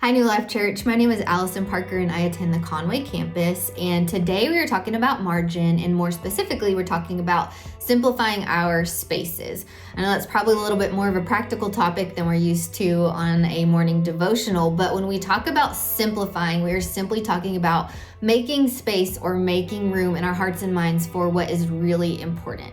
Hi, New Life Church. My name is Allison Parker and I attend the Conway campus. And today we are talking about margin, and more specifically, we're talking about simplifying our spaces. I know that's probably a little bit more of a practical topic than we're used to on a morning devotional, but when we talk about simplifying, we are simply talking about making space or making room in our hearts and minds for what is really important.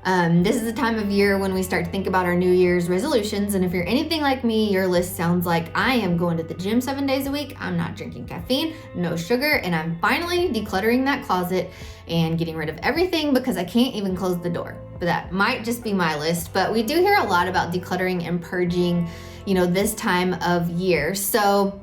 This is the time of year when we start to think about our New Year's resolutions. And if you're anything like me, your list sounds like I am going to the gym 7 days a week. I'm not drinking caffeine, no sugar, and I'm finally decluttering that closet and getting rid of everything because I can't even close the door. But that might just be my list. But we do hear a lot about decluttering and purging, this time of year. So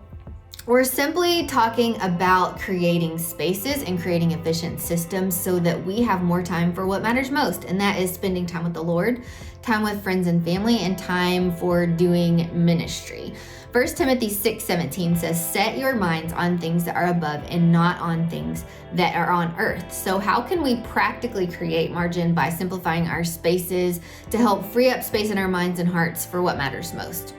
we're simply talking about creating spaces and creating efficient systems so that we have more time for what matters most, and that is spending time with the Lord, time with friends and family, and time for doing ministry. 1 Timothy 6:17 says, "Set your minds on things that are above and not on things that are on earth." So how can we practically create margin by simplifying our spaces to help free up space in our minds and hearts for what matters most?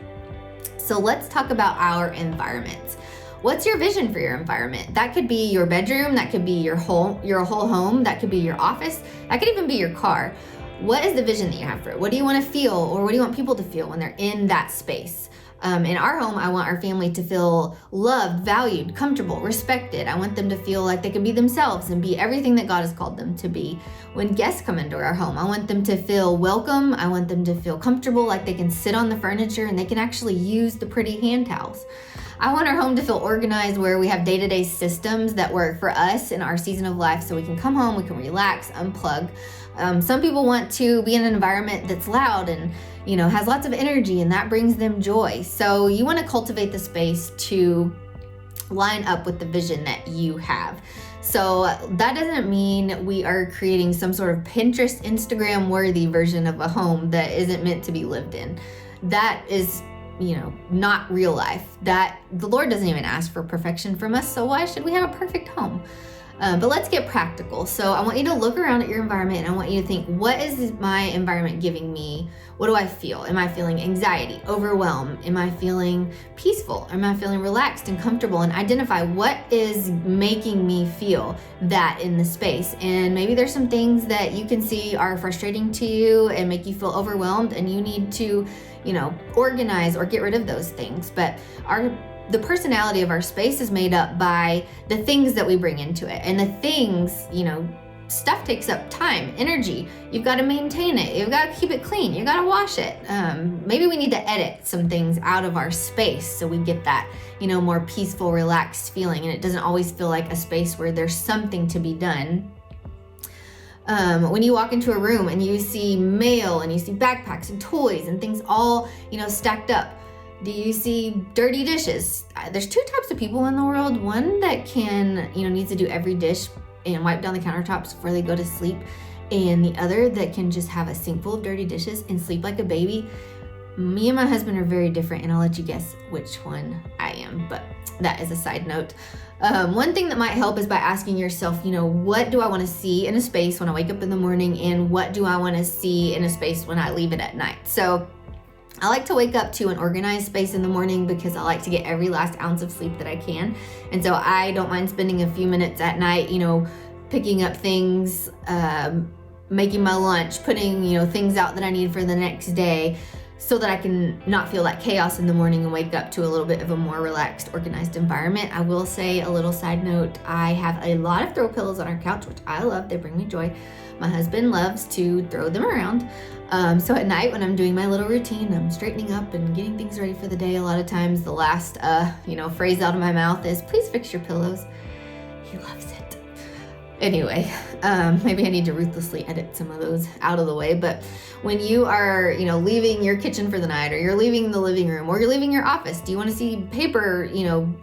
So let's talk about our environments. What's your vision for your environment? That could be your bedroom, that could be your whole home, that could be your office, that could even be your car. What is the vision that you have for it? What do you want to feel, or what do you want people to feel when they're in that space? In our home, I want our family to feel loved, valued, comfortable, respected. I want them to feel like they can be themselves and be everything that God has called them to be. When guests come into our home, I want them to feel welcome. I want them to feel comfortable, like they can sit on the furniture and they can actually use the pretty hand towels. I want our home to feel organized, where we have day-to-day systems that work for us in our season of life, so we can come home, we can relax, unplug. Some people want to be in an environment that's loud and has lots of energy, and that brings them joy. So you want to cultivate the space to line up with the vision that you have. So that doesn't mean we are creating some sort of Pinterest, Instagram worthy version of a home that isn't meant to be lived in. That is not real life. That the Lord doesn't even ask for perfection from us, so why should we have a perfect home? But let's get practical. So I want you to look around at your environment, and I want you to think, what is my environment giving me? What do I feel? Am I feeling anxiety, overwhelm? Am I feeling peaceful? Am I feeling relaxed and comfortable? And identify what is making me feel that in the space. And maybe there's some things that you can see are frustrating to you and make you feel overwhelmed, and you need to organize or get rid of those things. But the personality of our space is made up by the things that we bring into it. And the things, stuff takes up time, energy. You've got to maintain it. You've got to keep it clean. You got to wash it. Maybe we need to edit some things out of our space so we get that, more peaceful, relaxed feeling. And it doesn't always feel like a space where there's something to be done. When you walk into a room and you see mail and you see backpacks and toys and things all, stacked up, do you see dirty dishes? There's two types of people in the world. One that can, needs to do every dish and wipe down the countertops before they go to sleep. And the other that can just have a sink full of dirty dishes and sleep like a baby. Me and my husband are very different, and I'll let you guess which one I am, but that is a side note. One thing that might help is by asking yourself, what do I want to see in a space when I wake up in the morning, and what do I want to see in a space when I leave it at night? So I like to wake up to an organized space in the morning because I like to get every last ounce of sleep that I can. And so I don't mind spending a few minutes at night, picking up things, making my lunch, putting, things out that I need for the next day, so that I can not feel that chaos in the morning and wake up to a little bit of a more relaxed, organized environment. I will say, a little side note, I have a lot of throw pillows on our couch, which I love. They bring me joy. My husband loves to throw them around. So at night when I'm doing my little routine, I'm straightening up and getting things ready for the day. A lot of times the last, phrase out of my mouth is, "Please fix your pillows." He loves it. Anyway, maybe I need to ruthlessly edit some of those out of the way. But when you are, leaving your kitchen for the night, or you're leaving the living room, or you're leaving your office, do you want to see paper,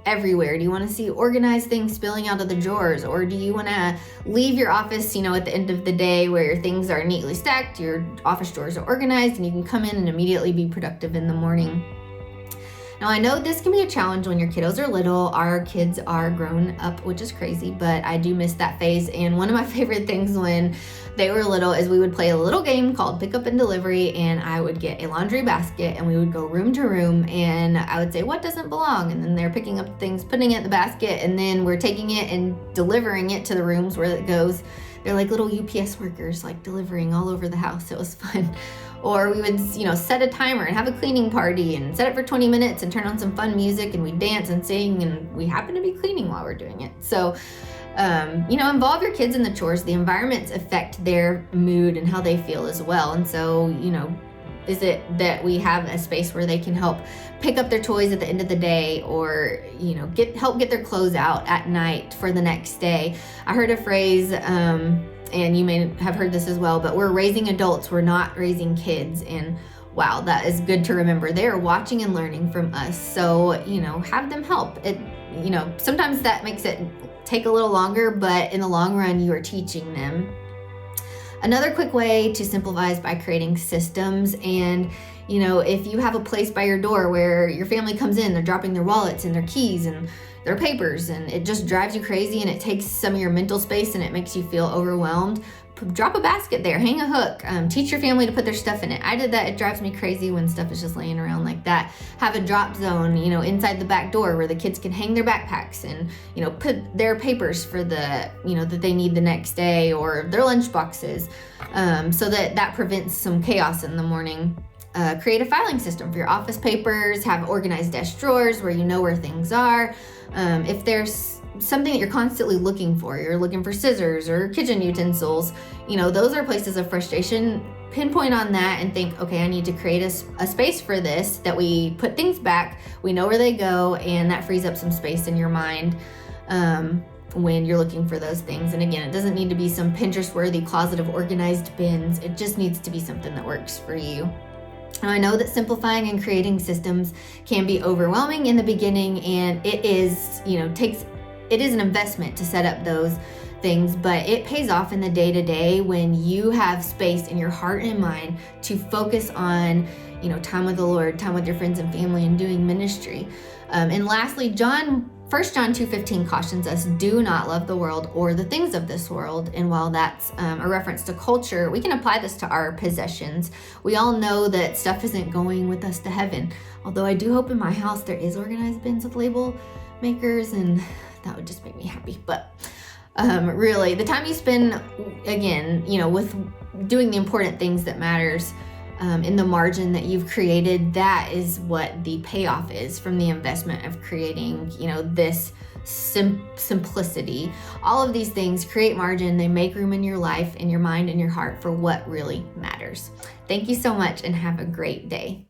everywhere? Do you want to see organized things spilling out of the drawers? Or do you want to leave your office, at the end of the day where your things are neatly stacked, your office drawers are organized, and you can come in and immediately be productive in the morning? Now, I know this can be a challenge when your kiddos are little. Our kids are grown up, which is crazy, but I do miss that phase. And one of my favorite things when they were little is we would play a little game called Pick Up and Delivery, and I would get a laundry basket and we would go room to room, and I would say, what doesn't belong? And then they're picking up things, putting it in the basket, and then we're taking it and delivering it to the rooms where it goes. They're like little UPS workers, like delivering all over the house. It was fun. Or we would, set a timer and have a cleaning party and set it for 20 minutes and turn on some fun music, and we dance and sing, and we happen to be cleaning while we're doing it. So, involve your kids in the chores. The environments affect their mood and how they feel as well. And so, is it that we have a space where they can help pick up their toys at the end of the day, or help get their clothes out at night for the next day? I heard a phrase, and you may have heard this as well, but we're raising adults, we're not raising kids. And wow, that is good to remember. They are watching and learning from us. So, have them help. Sometimes that makes it take a little longer, but in the long run, you are teaching them. Another quick way to simplify is by creating systems. And if you have a place by your door where your family comes in, they're dropping their wallets and their keys and their papers, and it just drives you crazy and it takes some of your mental space and it makes you feel overwhelmed, drop a basket there, hang a hook, teach your family to put their stuff in it. I did that. It drives me crazy when stuff is just laying around like that. Have a drop zone, inside the back door where the kids can hang their backpacks and, put their papers for the, that they need the next day, or their lunch boxes, so that prevents some chaos in the morning. Create a filing system for your office papers, have organized desk drawers where you know where things are. If there's something that you're constantly looking for, you're looking for scissors or kitchen utensils, those are places of frustration. Pinpoint on that and think, okay, I need to create a space for this, that we put things back, we know where they go, and that frees up some space in your mind when you're looking for those things. And again, it doesn't need to be some Pinterest-worthy closet of organized bins. It just needs to be something that works for you. Now, I know that simplifying and creating systems can be overwhelming in the beginning, and it is, it is an investment to set up those things, but it pays off in the day-to-day when you have space in your heart and mind to focus on, time with the Lord, time with your friends and family, and doing ministry. And lastly, 1 John 2:15 cautions us, do not love the world or the things of this world. And while that's a reference to culture, we can apply this to our possessions. We all know that stuff isn't going with us to heaven. Although I do hope in my house there is organized bins with label makers, and that would just make me happy. But really, the time you spend, again, with doing the important things that matters, in the margin that you've created, that is what the payoff is from the investment of creating, this simplicity. All of these things create margin. They make room in your life, in your mind, and your heart for what really matters. Thank you so much, and have a great day.